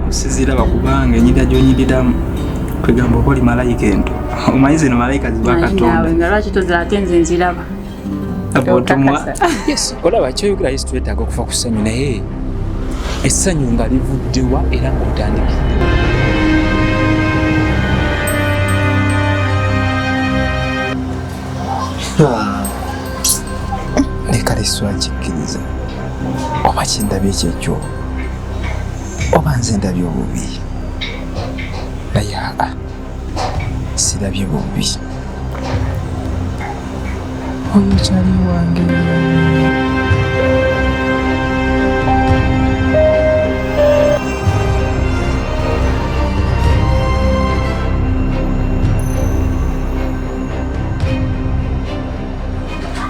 siziraba kubanga enyirira gy'onyiriramu kwegamba okoli malayika ento omanyi zino malayika ziba Katonda nga lwaki tozira ate nze nziraba abotumwa yes olaba kyoyogera yesu twetaaga okufa ku ssanyu naye essanyu nga livuddewa era ng'otandikidde leka lesu akikkiriza oba kindabye ekyekyo oba nze ndabye obubi naye sirabye bubi oyo kyali wange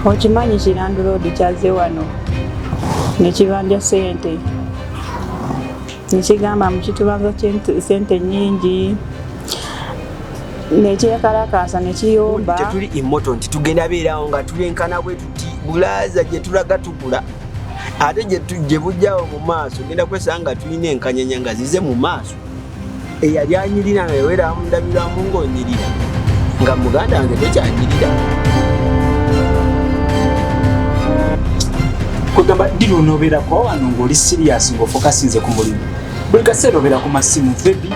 okimanyi Kiranda Road kyaze wano nekibanja ssente nekigamba mukitubaza ssente nyingi nekyekalakasa nekiyomba tetuli immoto nti tugenda beerawo nga tulenkana bwe tuti bulaza gye tulaga tugula ate gye bujjawo mu maaso genda kwesanga tulina enkanyanya nga zize mu maaso eyali anyirira nga yewera mundabiramu ng'onyirira nga muganda wange tekyanyirira kwegamba diri onobeerako wano ng'oli sirias ng'ofokasinze ku mulimu buli kaseera obeera ku masimu bebi